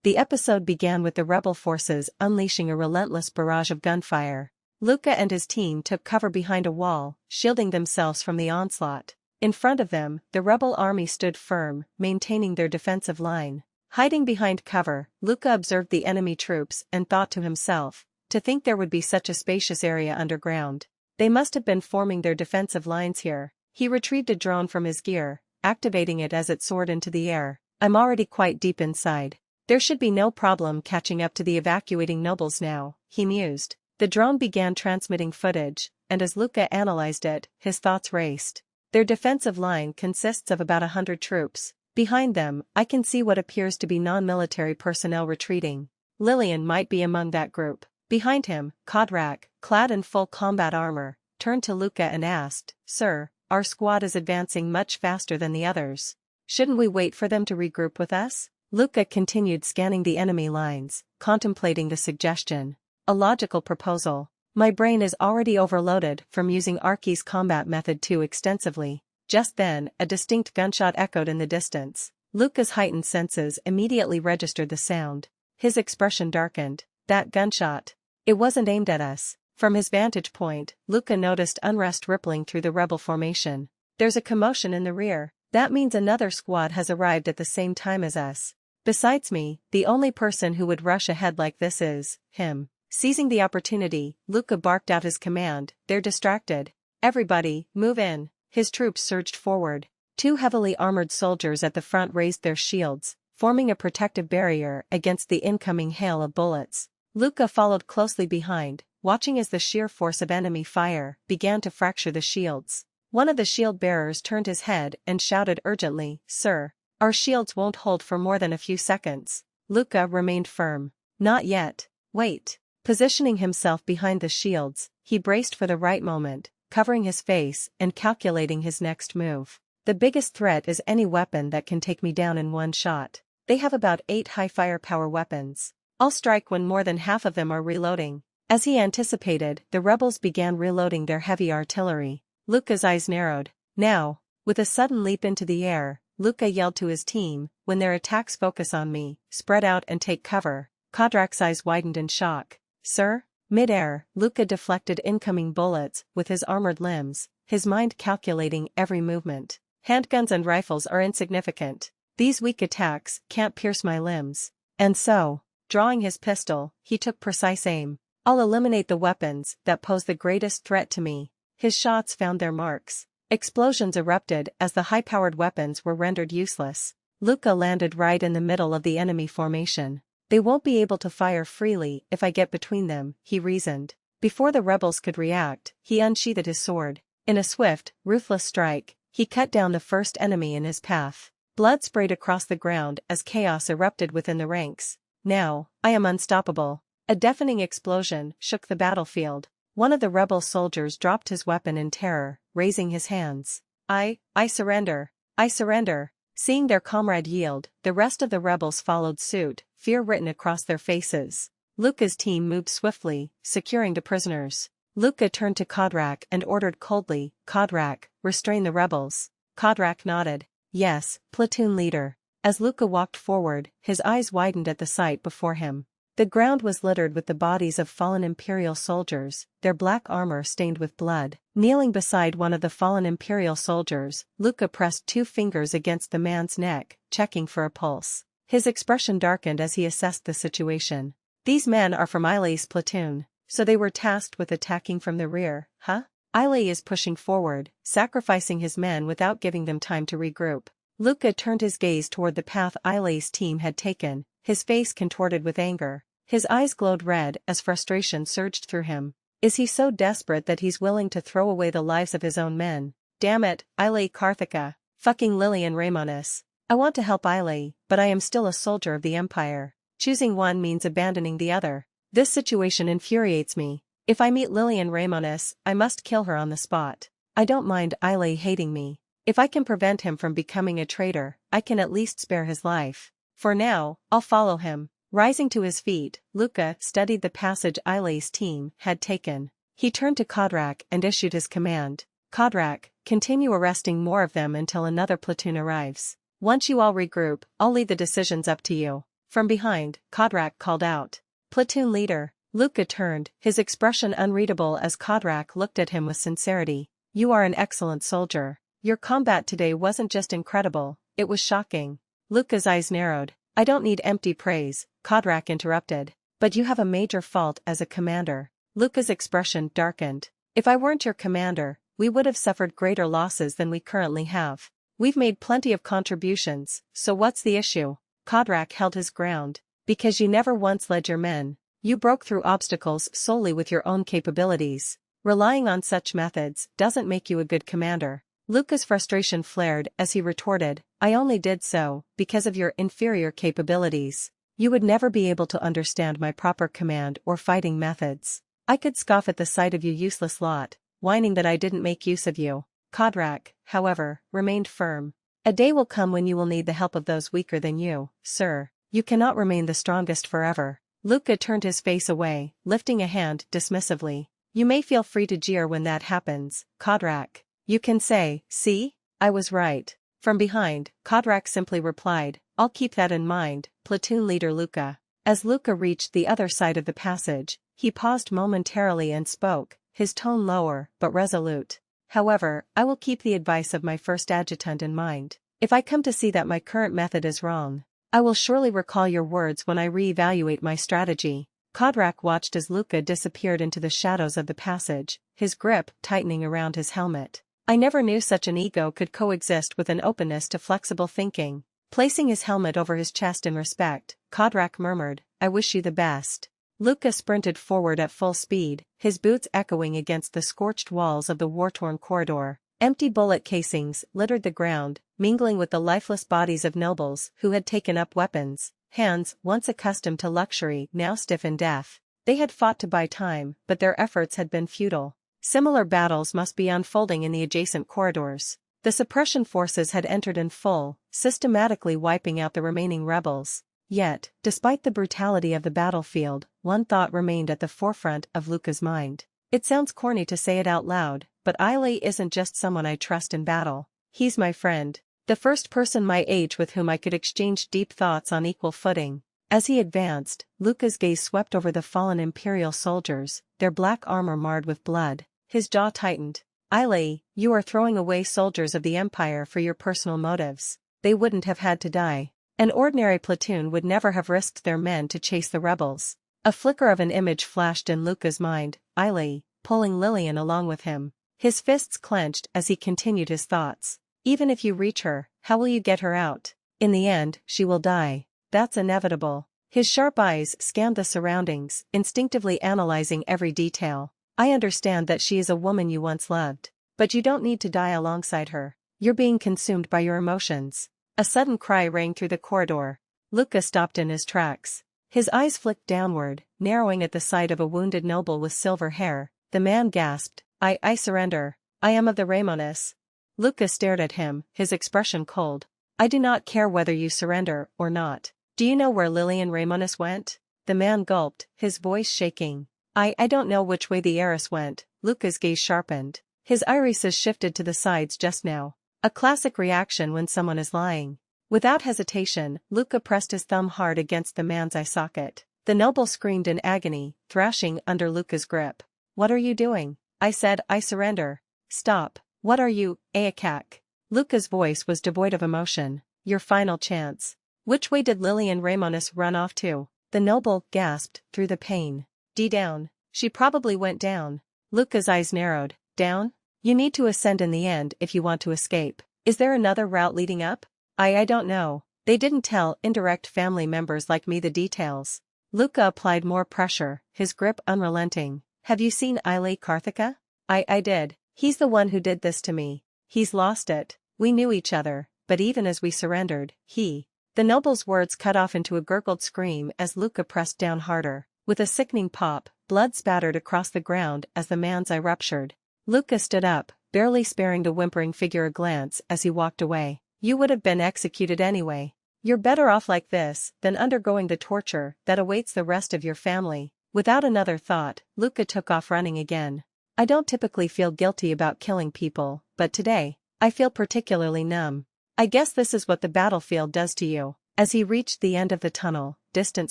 The episode began with the rebel forces unleashing a relentless barrage of gunfire. Luka and his team took cover behind a wall, shielding themselves from the onslaught. In front of them, the rebel army stood firm, maintaining their defensive line. Hiding behind cover, Luka observed the enemy troops and thought to himself, to think there would be such a spacious area underground. They must have been forming their defensive lines here. He retrieved a drone from his gear, activating it as it soared into the air. I'm already quite deep inside. There should be no problem catching up to the evacuating nobles now, he mused. The drone began transmitting footage, and as Luka analyzed it, his thoughts raced. Their defensive line consists of about 100 troops. Behind them, I can see what appears to be non-military personnel retreating. Lillian might be among that group. Behind him, Kodrak, clad in full combat armor, turned to Luka and asked, "Sir, our squad is advancing much faster than the others. Shouldn't we wait for them to regroup with us?" Luka continued scanning the enemy lines, contemplating the suggestion. A logical proposal. My brain is already overloaded from using Arcie's combat method too extensively. Just then, a distinct gunshot echoed in the distance. Luka's heightened senses immediately registered the sound. His expression darkened. That gunshot. It wasn't aimed at us. From his vantage point, Luka noticed unrest rippling through the rebel formation. There's a commotion in the rear. That means another squad has arrived at the same time as us. Besides me, the only person who would rush ahead like this is him. Seizing the opportunity, Luka barked out his command. They're distracted. Everybody, move in. His troops surged forward. 2 heavily armored soldiers at the front raised their shields, forming a protective barrier against the incoming hail of bullets. Luka followed closely behind, watching as the sheer force of enemy fire began to fracture the shields. One of the shield bearers turned his head and shouted urgently, "Sir, our shields won't hold for more than a few seconds." Luka remained firm. "Not yet. Wait." Positioning himself behind the shields, he braced for the right moment, covering his face and calculating his next move. The biggest threat is any weapon that can take me down in one shot. They have about 8 high firepower weapons. I'll strike when more than half of them are reloading. As he anticipated, the rebels began reloading their heavy artillery. Luka's eyes narrowed. Now, with a sudden leap into the air, Luka yelled to his team, "When their attacks focus on me, spread out and take cover." Kodrak's eyes widened in shock. "Sir?" Mid-air, Luka deflected incoming bullets with his armored limbs, his mind calculating every movement. Handguns and rifles are insignificant. These weak attacks can't pierce my limbs. And so, drawing his pistol, he took precise aim. I'll eliminate the weapons that pose the greatest threat to me. His shots found their marks. Explosions erupted as the high-powered weapons were rendered useless. Luka landed right in the middle of the enemy formation. They won't be able to fire freely if I get between them, he reasoned. Before the rebels could react, he unsheathed his sword. In a swift, ruthless strike, he cut down the first enemy in his path. Blood sprayed across the ground as chaos erupted within the ranks. "Now, I am unstoppable." A deafening explosion shook the battlefield. One of the rebel soldiers dropped his weapon in terror, raising his hands. I surrender. I surrender." Seeing their comrade yield, the rest of the rebels followed suit, fear written across their faces. Luka's team moved swiftly, securing the prisoners. Luka turned to Kodrak and ordered coldly, "Kodrak, restrain the rebels." Kodrak nodded. "Yes, platoon leader." As Luka walked forward, his eyes widened at the sight before him. The ground was littered with the bodies of fallen Imperial soldiers, their black armor stained with blood. Kneeling beside one of the fallen Imperial soldiers, Luka pressed 2 fingers against the man's neck, checking for a pulse. His expression darkened as he assessed the situation. "These men are from Ilei's platoon, so they were tasked with attacking from the rear, huh? Ilei is pushing forward, sacrificing his men without giving them time to regroup." Luka turned his gaze toward the path Ilei's team had taken, his face contorted with anger. His eyes glowed red as frustration surged through him. Is he so desperate that he's willing to throw away the lives of his own men? Damn it, Ilei Karthika. Fucking Lillian Ramonis. I want to help Ilei, but I am still a soldier of the Empire. Choosing one means abandoning the other. This situation infuriates me. If I meet Lillian Ramonis, I must kill her on the spot. I don't mind Ilei hating me. If I can prevent him from becoming a traitor, I can at least spare his life. For now, I'll follow him. Rising to his feet, Luka studied the passage Ilei's team had taken. He turned to Kodrak and issued his command. "Kodrak, continue arresting more of them until another platoon arrives. Once you all regroup, I'll leave the decisions up to you." From behind, Kodrak called out. Platoon leader. Luka turned, his expression unreadable as Kodrak looked at him with sincerity. You are an excellent soldier. Your combat today wasn't just incredible, it was shocking. Luka's eyes narrowed. I don't need empty praise, Kodrak interrupted. But you have a major fault as a commander. Luka's expression darkened. If I weren't your commander, we would have suffered greater losses than we currently have. We've made plenty of contributions, so what's the issue? Kodrak held his ground. Because you never once led your men. You broke through obstacles solely with your own capabilities. Relying on such methods doesn't make you a good commander. Luka's frustration flared as he retorted, I only did so because of your inferior capabilities. You would never be able to understand my proper command or fighting methods. I could scoff at the sight of you useless lot, whining that I didn't make use of you. Kodrak, however, remained firm. A day will come when you will need the help of those weaker than you, sir. You cannot remain the strongest forever. Luka turned his face away, lifting a hand dismissively. You may feel free to jeer when that happens, Kodrak. You can say, see? I was right. From behind, Kodrak simply replied, I'll keep that in mind, platoon leader Luka. As Luka reached the other side of the passage, he paused momentarily and spoke, his tone lower but resolute. However, I will keep the advice of my first adjutant in mind. If I come to see that my current method is wrong, I will surely recall your words when I re-evaluate my strategy. Kodrak watched as Luka disappeared into the shadows of the passage, his grip tightening around his helmet. I never knew such an ego could coexist with an openness to flexible thinking. Placing his helmet over his chest in respect, Kodrak murmured, I wish you the best. Luka sprinted forward at full speed, his boots echoing against the scorched walls of the war-torn corridor. Empty bullet casings littered the ground, mingling with the lifeless bodies of nobles who had taken up weapons, hands once accustomed to luxury now stiff in death. They had fought to buy time, but their efforts had been futile. Similar battles must be unfolding in the adjacent corridors. The suppression forces had entered in full, systematically wiping out the remaining rebels. Yet, despite the brutality of the battlefield, one thought remained at the forefront of Luka's mind. It sounds corny to say it out loud, but Aile isn't just someone I trust in battle. He's my friend. The first person my age with whom I could exchange deep thoughts on equal footing. As he advanced, Luka's gaze swept over the fallen Imperial soldiers, their black armor marred with blood. His jaw tightened. Aile, you are throwing away soldiers of the Empire for your personal motives. They wouldn't have had to die. An ordinary platoon would never have risked their men to chase the rebels. A flicker of an image flashed in Luka's mind, Aile, pulling Lillian along with him. His fists clenched as he continued his thoughts. Even if you reach her, how will you get her out? In the end, she will die. That's inevitable. His sharp eyes scanned the surroundings, instinctively analyzing every detail. I understand that she is a woman you once loved. But you don't need to die alongside her. You're being consumed by your emotions. A sudden cry rang through the corridor. Luka stopped in his tracks. His eyes flicked downward, narrowing at the sight of a wounded noble with silver hair. The man gasped, I surrender. I am of the Ramones. Luka stared at him, his expression cold. I do not care whether you surrender or not. Do you know where Lillian Ramones went? The man gulped, his voice shaking. I don't know which way the heiress went. Luka's gaze sharpened. His irises shifted to the sides just now. A classic reaction when someone is lying. Without hesitation, Luka pressed his thumb hard against the man's eye socket. The noble screamed in agony, thrashing under Luka's grip. What are you doing? I said I surrender. Stop. What are you, Aakak? Luka's voice was devoid of emotion. Your final chance. Which way did Lillian Ramones run off to? The noble gasped through the pain. Down. She probably went down. Luka's eyes narrowed. Down? You need to ascend in the end if you want to escape. Is there another route leading up? I don't know. They didn't tell indirect family members like me the details. Luka applied more pressure, his grip unrelenting. Have you seen Aile Karthika? I did. He's the one who did this to me. He's lost it. We knew each other, but even as we surrendered, The noble's words cut off into a gurgled scream as Luka pressed down harder. With a sickening pop, blood spattered across the ground as the man's eye ruptured. Luka stood up, barely sparing the whimpering figure a glance as he walked away. You would have been executed anyway. You're better off like this than undergoing the torture that awaits the rest of your family. Without another thought, Luka took off running again. I don't typically feel guilty about killing people, but today, I feel particularly numb. I guess this is what the battlefield does to you. As he reached the end of the tunnel, distant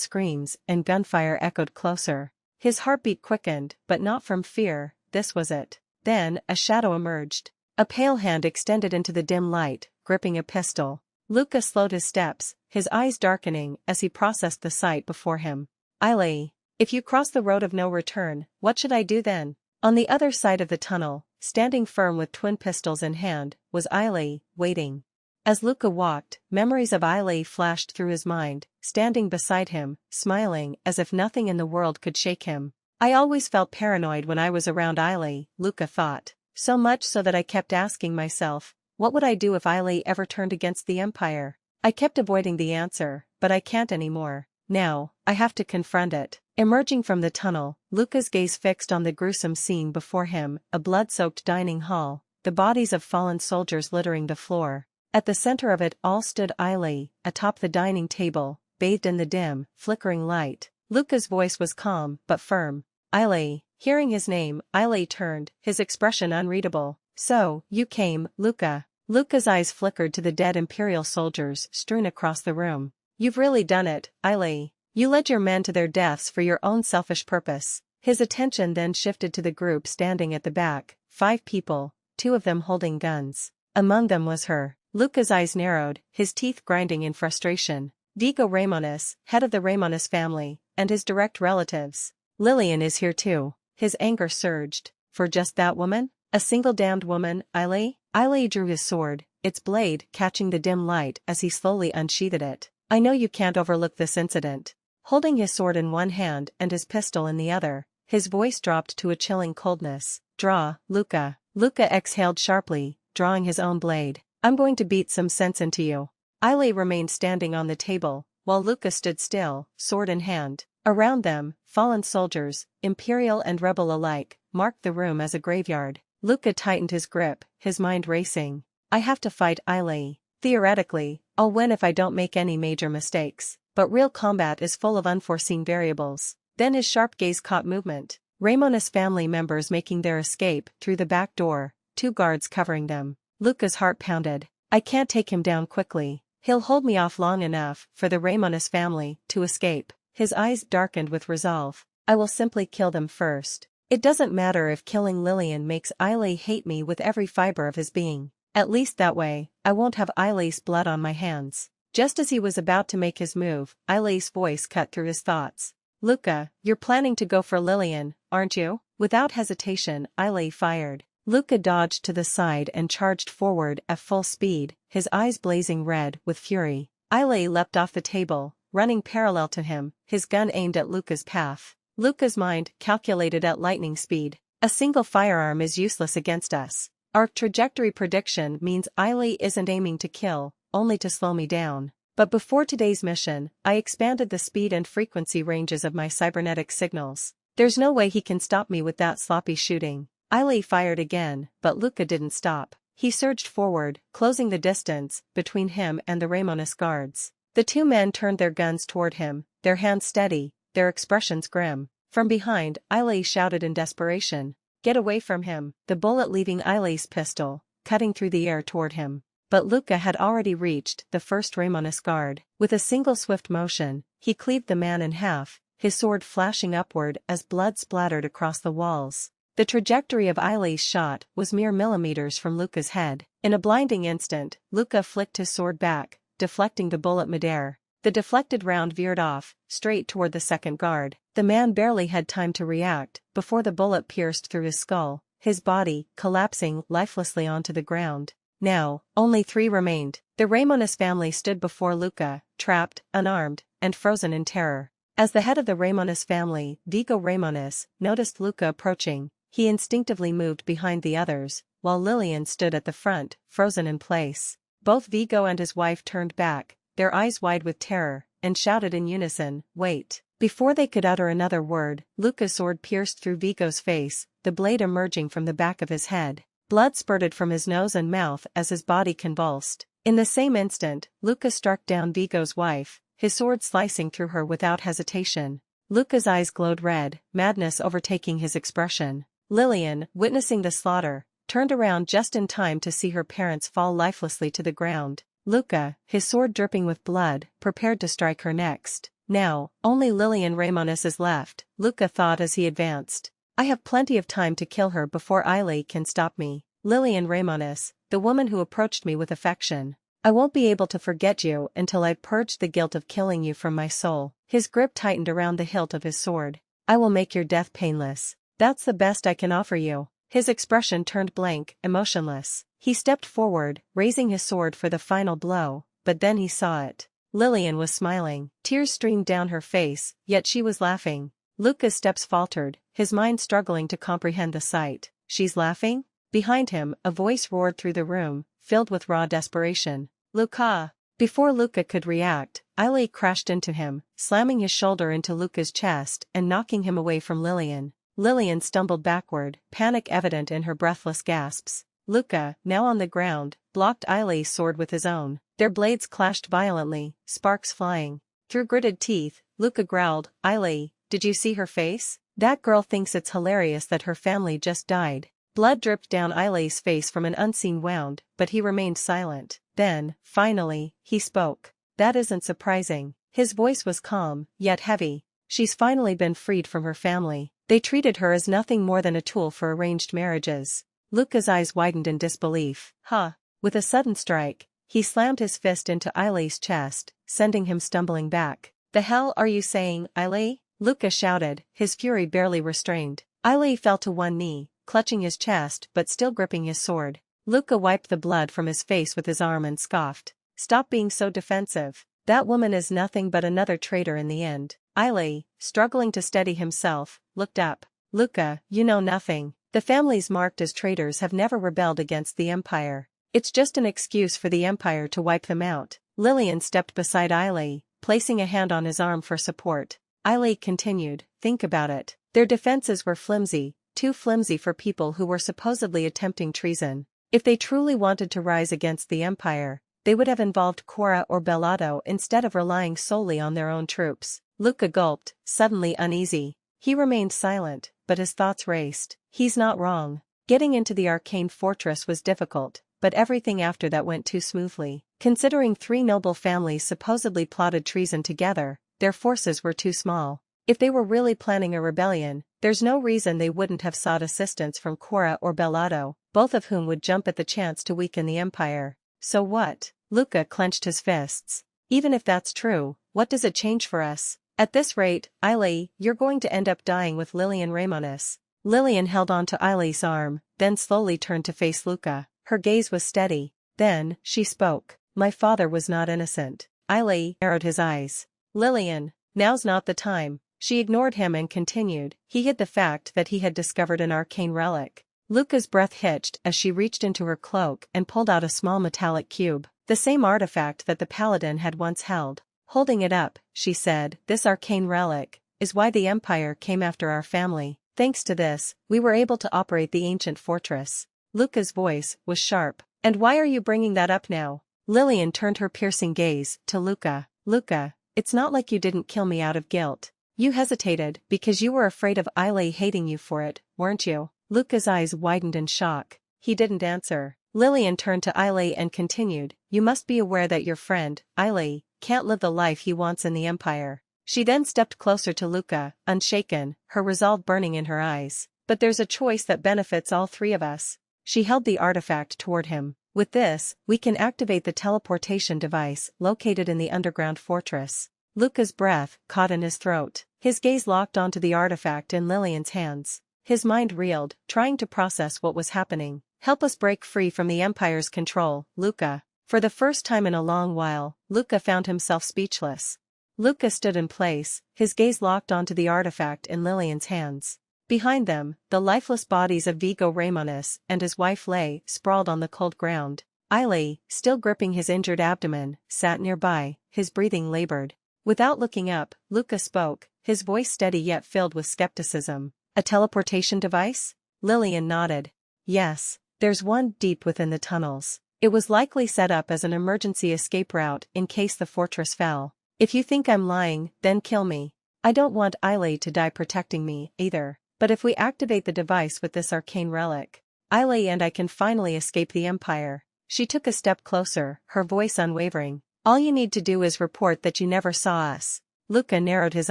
screams and gunfire echoed closer. His heartbeat quickened, but not from fear. This was it. Then, a shadow emerged. A pale hand extended into the dim light, gripping a pistol. Luka slowed his steps, his eyes darkening as he processed the sight before him. Ailey, if you cross the road of no return, what should I do then? On the other side of the tunnel, standing firm with twin pistols in hand, was Ailey, waiting. As Luka walked, memories of Ailey flashed through his mind, standing beside him, smiling as if nothing in the world could shake him. I always felt paranoid when I was around Ailey, Luka thought. So much so that I kept asking myself, what would I do if Ailey ever turned against the Empire? I kept avoiding the answer, but I can't anymore. Now, I have to confront it. Emerging from the tunnel, Luka's gaze fixed on the gruesome scene before him, a blood-soaked dining hall, the bodies of fallen soldiers littering the floor. At the center of it all stood Ailey, atop the dining table, bathed in the dim, flickering light. Luka's voice was calm, but firm. Ailey. Hearing his name, Ailey turned, his expression unreadable. So, you came, Luka. Luka's eyes flickered to the dead Imperial soldiers strewn across the room. You've really done it, Ailey. You led your men to their deaths for your own selfish purpose. His attention then shifted to the group standing at the back, 5 people, 2 of them holding guns. Among them was her. Luka's eyes narrowed, his teeth grinding in frustration. Vigo Ramonis, head of the Ramonis family, and his direct relatives. Lillian is here too. His anger surged. For just that woman? A single damned woman, Ailey? Ailey drew his sword, its blade catching the dim light as he slowly unsheathed it. I know you can't overlook this incident. Holding his sword in one hand and his pistol in the other, his voice dropped to a chilling coldness. Draw, Luka. Luka exhaled sharply, drawing his own blade. I'm going to beat some sense into you. Ailey remained standing on the table, while Luka stood still, sword in hand. Around them, fallen soldiers, Imperial and Rebel alike, marked the room as a graveyard. Luka tightened his grip, his mind racing. I have to fight Ailey. Theoretically, I'll win if I don't make any major mistakes, but real combat is full of unforeseen variables. Then his sharp gaze caught movement. Ramonis family members making their escape through the back door, 2 guards covering them. Luka's heart pounded. I can't take him down quickly. He'll hold me off long enough for the Ramonis family to escape. His eyes darkened with resolve. I will simply kill them first. It doesn't matter if killing Lillian makes Ailey hate me with every fiber of his being. At least that way, I won't have Ailey's blood on my hands. Just as he was about to make his move, Ailey's voice cut through his thoughts. Luka, you're planning to go for Lillian, aren't you? Without hesitation, Ailey fired. Luka dodged to the side and charged forward at full speed, his eyes blazing red with fury. Ailey leapt off the table, running parallel to him, his gun aimed at Luka's path. Luka's mind calculated at lightning speed. A single firearm is useless against us. Our trajectory prediction means Ailey isn't aiming to kill, only to slow me down. But before today's mission, I expanded the speed and frequency ranges of my cybernetic signals. There's no way he can stop me with that sloppy shooting. Ailey fired again, but Luka didn't stop. He surged forward, closing the distance between him and the Ramonis guards. The 2 men turned their guns toward him, their hands steady, their expressions grim. From behind, Ailey shouted in desperation. Get away from him, the bullet leaving Ailey's pistol, cutting through the air toward him. But Luka had already reached the first Ramonis guard. With a single swift motion, he cleaved the man in half, his sword flashing upward as blood splattered across the walls. The trajectory of Ailey's shot was mere millimeters from Luka's head. In a blinding instant, Luka flicked his sword back, deflecting the bullet midair. The deflected round veered off, straight toward the second guard. The man barely had time to react before the bullet pierced through his skull, his body collapsing lifelessly onto the ground. Now, only 3 remained. The Ramonis family stood before Luka, trapped, unarmed, and frozen in terror. As the head of the Ramonis family, Vigo Ramonis, noticed Luka approaching, he instinctively moved behind the others, while Lillian stood at the front, frozen in place. Both Vigo and his wife turned back, their eyes wide with terror, and shouted in unison, "Wait!" Before they could utter another word, Luka's sword pierced through Vigo's face, the blade emerging from the back of his head. Blood spurted from his nose and mouth as his body convulsed. In the same instant, Luka struck down Vigo's wife, his sword slicing through her without hesitation. Luka's eyes glowed red, madness overtaking his expression. Lillian, witnessing the slaughter, turned around just in time to see her parents fall lifelessly to the ground. Luka, his sword dripping with blood, prepared to strike her next. Now, only Lillian Ramonis is left, Luka thought as he advanced. I have plenty of time to kill her before Ailey can stop me. Lillian Ramonis, the woman who approached me with affection. I won't be able to forget you until I've purged the guilt of killing you from my soul. His grip tightened around the hilt of his sword. I will make your death painless. That's the best I can offer you. His expression turned blank, emotionless. He stepped forward, raising his sword for the final blow, but then he saw it. Lillian was smiling. Tears streamed down her face, yet she was laughing. Luka's steps faltered, his mind struggling to comprehend the sight. She's laughing? Behind him, a voice roared through the room, filled with raw desperation. Luka! Before Luka could react, Ailey crashed into him, slamming his shoulder into Luka's chest and knocking him away from Lillian. Lillian stumbled backward, panic evident in her breathless gasps. Luka, now on the ground, blocked Ailey's sword with his own. Their blades clashed violently, sparks flying. Through gritted teeth, Luka growled, Ailey, did you see her face? That girl thinks it's hilarious that her family just died. Blood dripped down Ailey's face from an unseen wound, but he remained silent. Then, finally, he spoke. That isn't surprising. His voice was calm, yet heavy. She's finally been freed from her family. They treated her as nothing more than a tool for arranged marriages. Luka's eyes widened in disbelief. Huh. With a sudden strike, he slammed his fist into Ailey's chest, sending him stumbling back. The hell are you saying, Ailey? Luka shouted, his fury barely restrained. Ailey fell to one knee, clutching his chest but still gripping his sword. Luka wiped the blood from his face with his arm and scoffed. Stop being so defensive. That woman is nothing but another traitor in the end. Ailey, struggling to steady himself, looked up. Luka, you know nothing. The families marked as traitors have never rebelled against the Empire. It's just an excuse for the Empire to wipe them out. Lillian stepped beside Ailey, placing a hand on his arm for support. Ailey continued, think about it. Their defenses were flimsy, too flimsy for people who were supposedly attempting treason. If they truly wanted to rise against the Empire, they would have involved Cora or Bellato instead of relying solely on their own troops. Luka gulped, suddenly uneasy. He remained silent, but his thoughts raced. He's not wrong. Getting into the Arcane fortress was difficult, but everything after that went too smoothly. Considering three noble families supposedly plotted treason together, their forces were too small. If they were really planning a rebellion, there's no reason they wouldn't have sought assistance from Cora or Bellato, both of whom would jump at the chance to weaken the Empire. So what? Luka clenched his fists. Even if that's true, what does it change for us? At this rate, Ailey, you're going to end up dying with Lillian Ramonis. Lillian held on to Ailey's arm, then slowly turned to face Luka. Her gaze was steady. Then, she spoke. My father was not innocent. Ailey narrowed his eyes. Lillian, now's not the time. She ignored him and continued. He hid the fact that he had discovered an arcane relic. Luka's breath hitched as she reached into her cloak and pulled out a small metallic cube, the same artifact that the paladin had once held. Holding it up, she said, this arcane relic is why the Empire came after our family. Thanks to this, we were able to operate the ancient fortress. Luka's voice was sharp. And why are you bringing that up now? Lillian turned her piercing gaze to Luka. Luka, it's not like you didn't kill me out of guilt. You hesitated because you were afraid of Ailey hating you for it, weren't you? Luka's eyes widened in shock. He didn't answer. Lillian turned to Ailey and continued, you must be aware that your friend, Ailey, can't live the life he wants in the Empire. She then stepped closer to Luka, unshaken, her resolve burning in her eyes. But there's a choice that benefits all three of us. She held the artifact toward him. With this, we can activate the teleportation device located in the underground fortress. Luka's breath caught in his throat. His gaze locked onto the artifact in Lillian's hands. His mind reeled, trying to process what was happening. Help us break free from the Empire's control, Luka. For the first time in a long while, Luka found himself speechless. Luka stood in place, his gaze locked onto the artifact in Lillian's hands. Behind them, the lifeless bodies of Vigo Ramonis and his wife lay sprawled on the cold ground. Ailey, still gripping his injured abdomen, sat nearby, his breathing labored. Without looking up, Luka spoke, his voice steady yet filled with skepticism. A teleportation device? Lillian nodded. Yes, there's one deep within the tunnels. It was likely set up as an emergency escape route in case the fortress fell. If you think I'm lying, then kill me. I don't want Ailey to die protecting me, either. But if we activate the device with this arcane relic, Ailey and I can finally escape the Empire. She took a step closer, her voice unwavering. All you need to do is report that you never saw us. Luka narrowed his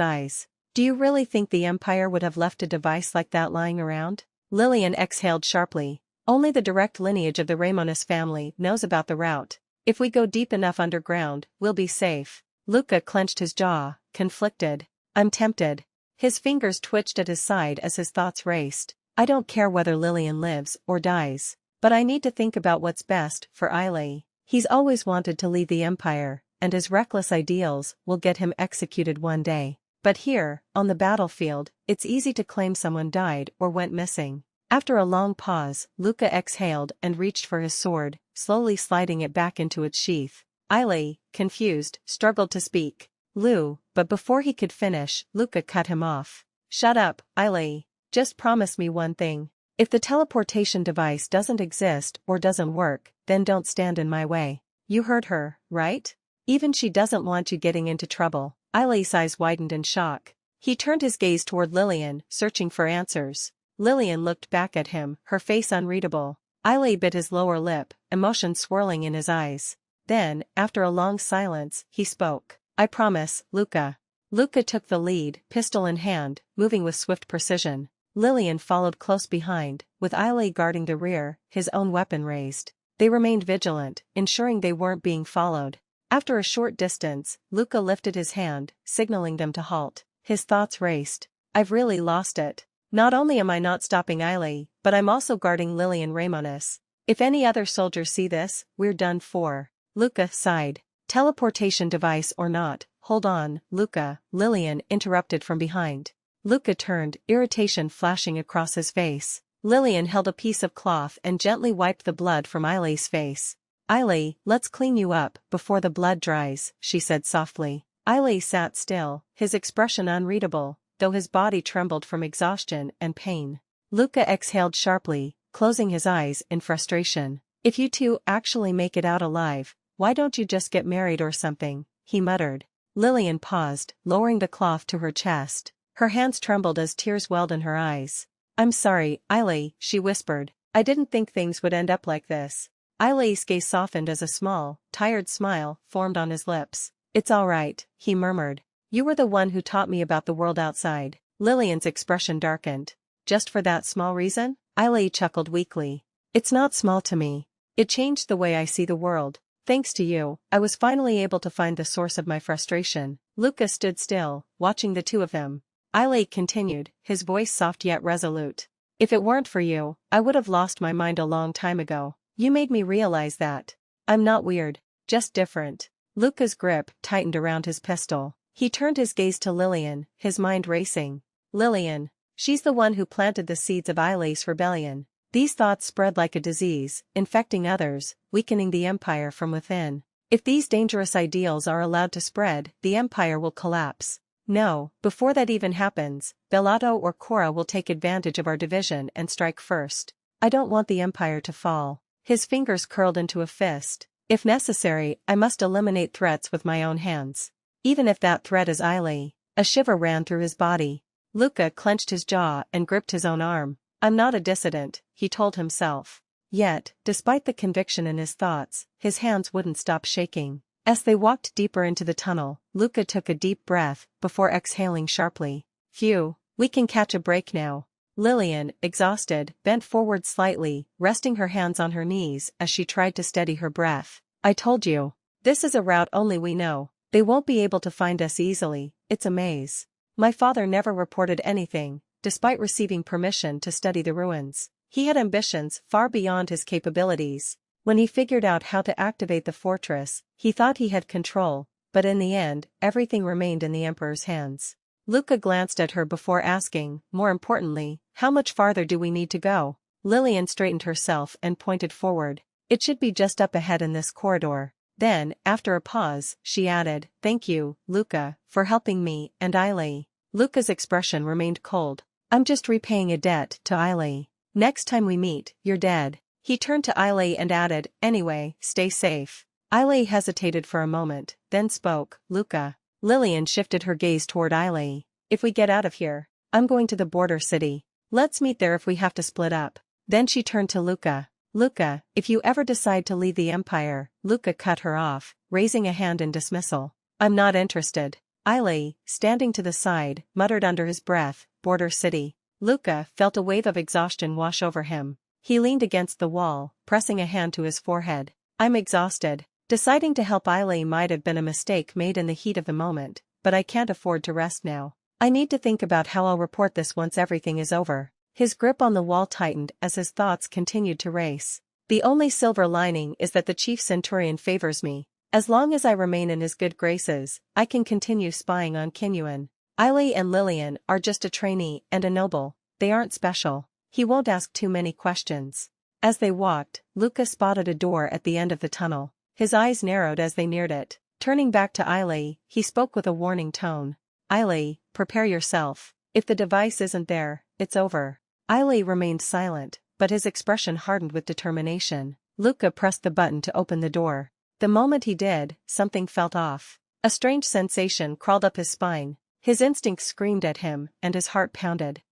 eyes. Do you really think the Empire would have left a device like that lying around? Lillian exhaled sharply. Only the direct lineage of the Ramonis family knows about the route. If we go deep enough underground, we'll be safe. Luka clenched his jaw, conflicted. I'm tempted. His fingers twitched at his side as his thoughts raced. I don't care whether Lillian lives or dies. But I need to think about what's best for Ailey. He's always wanted to leave the Empire, and his reckless ideals will get him executed one day. But here, on the battlefield, it's easy to claim someone died or went missing. After a long pause, Luka exhaled and reached for his sword, slowly sliding it back into its sheath. Ailey, confused, struggled to speak. But before he could finish, Luka cut him off. Shut up, Ailey. Just promise me one thing. If the teleportation device doesn't exist or doesn't work, then don't stand in my way. You heard her, right? Even she doesn't want you getting into trouble. Ailey's eyes widened in shock. He turned his gaze toward Lillian, searching for answers. Lillian looked back at him, her face unreadable. Ailey bit his lower lip, emotion swirling in his eyes. Then, after a long silence, he spoke. I promise, Luka. Luka took the lead, pistol in hand, moving with swift precision. Lillian followed close behind, with Ailey guarding the rear, his own weapon raised. They remained vigilant, ensuring they weren't being followed. After a short distance, Luka lifted his hand, signaling them to halt. His thoughts raced. I've really lost it. Not only am I not stopping Ailey, but I'm also guarding Lillian Ramonis. If any other soldiers see this, we're done for. Luka sighed. Teleportation device or not, hold on, Luka, Lillian interrupted from behind. Luka turned, irritation flashing across his face. Lillian held a piece of cloth and gently wiped the blood from Ailey's face. Ailey, let's clean you up before the blood dries, she said softly. Ailey sat still, his expression unreadable, though his body trembled from exhaustion and pain. Luka exhaled sharply, closing his eyes in frustration. If you two actually make it out alive, why don't you just get married or something, he muttered. Lillian paused, lowering the cloth to her chest. Her hands trembled as tears welled in her eyes. I'm sorry, Ailey, she whispered. I didn't think things would end up like this. Ailey's gaze softened as a small, tired smile formed on his lips. It's all right, he murmured. You were the one who taught me about the world outside. Lillian's expression darkened. Just for that small reason? Ailey chuckled weakly. It's not small to me. It changed the way I see the world. Thanks to you, I was finally able to find the source of my frustration. Luka stood still, watching the two of them. Ailey continued, his voice soft yet resolute. If it weren't for you, I would have lost my mind a long time ago. You made me realize that. I'm not weird, just different. Luka's grip tightened around his pistol. He turned his gaze to Lillian, his mind racing. Lillian. She's the one who planted the seeds of Ailey's rebellion. These thoughts spread like a disease, infecting others, weakening the Empire from within. If these dangerous ideals are allowed to spread, the Empire will collapse. No, before that even happens, Bellato or Cora will take advantage of our division and strike first. I don't want the Empire to fall. His fingers curled into a fist. If necessary, I must eliminate threats with my own hands. Even if that threat is Ailey. A shiver ran through his body. Luka clenched his jaw and gripped his own arm. I'm not a dissident, he told himself. Yet, despite the conviction in his thoughts, his hands wouldn't stop shaking. As they walked deeper into the tunnel, Luka took a deep breath before exhaling sharply. Phew, we can catch a break now. Lillian, exhausted, bent forward slightly, resting her hands on her knees as she tried to steady her breath. I told you. This is a route only we know. They won't be able to find us easily, it's a maze. My father never reported anything, despite receiving permission to study the ruins. He had ambitions far beyond his capabilities. When he figured out how to activate the fortress, he thought he had control, but in the end, everything remained in the Emperor's hands. Luka glanced at her before asking, more importantly, how much farther do we need to go? Lillian straightened herself and pointed forward. It should be just up ahead in this corridor. Then, after a pause, she added, thank you, Luka, for helping me and Ailey. Luka's expression remained cold. I'm just repaying a debt to Ailey. Next time we meet, you're dead. He turned to Ailey and added, anyway, stay safe. Ailey hesitated for a moment, then spoke, Luka. Lillian shifted her gaze toward Ailey. If we get out of here, I'm going to the border city. Let's meet there if we have to split up. Then she turned to Luka. Luka, if you ever decide to leave the Empire, Luka cut her off, raising a hand in dismissal. I'm not interested. Ailey, standing to the side, muttered under his breath, border city. Luka felt a wave of exhaustion wash over him. He leaned against the wall, pressing a hand to his forehead. I'm exhausted. Deciding to help Ailey might have been a mistake made in the heat of the moment, but I can't afford to rest now. I need to think about how I'll report this once everything is over. His grip on the wall tightened as his thoughts continued to race. The only silver lining is that the chief centurion favors me. As long as I remain in his good graces, I can continue spying on Kinyuan. Ailey and Lillian are just a trainee and a noble. They aren't special. He won't ask too many questions. As they walked, Luka spotted a door at the end of the tunnel. His eyes narrowed as they neared it. Turning back to Ailey, he spoke with a warning tone. Ailey, prepare yourself. If the device isn't there, it's over. Ailey remained silent, but his expression hardened with determination. Luka pressed the button to open the door. The moment he did, something felt off. A strange sensation crawled up his spine. His instincts screamed at him, and his heart pounded.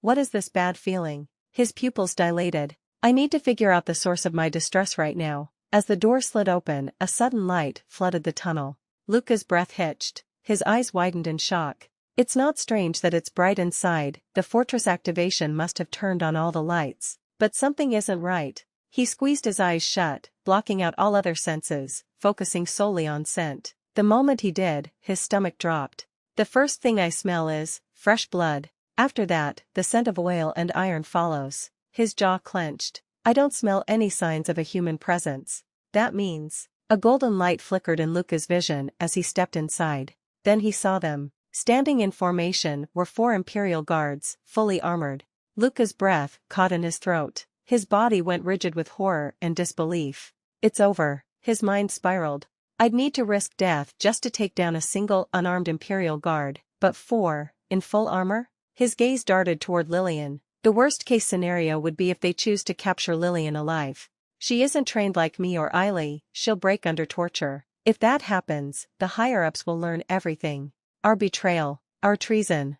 What is this bad feeling? His pupils dilated. I need to figure out the source of my distress right now. As the door slid open, a sudden light flooded the tunnel. Luka's breath hitched. His eyes widened in shock. It's not strange that it's bright inside, the fortress activation must have turned on all the lights. But something isn't right. He squeezed his eyes shut, blocking out all other senses, focusing solely on scent. The moment he did, his stomach dropped. The first thing I smell is fresh blood. After that, the scent of oil and iron follows. His jaw clenched. I don't smell any signs of a human presence. That means... A golden light flickered in Luka's vision as he stepped inside. Then he saw them. Standing in formation were 4 Imperial Guards, fully armored. Luka's breath caught in his throat. His body went rigid with horror and disbelief. It's over, his mind spiraled. I'd need to risk death just to take down a single unarmed Imperial Guard, but 4, in full armor? His gaze darted toward Lillian. The worst-case scenario would be if they choose to capture Lillian alive. She isn't trained like me or Ailey, she'll break under torture. If that happens, the higher-ups will learn everything. Our betrayal, our treason.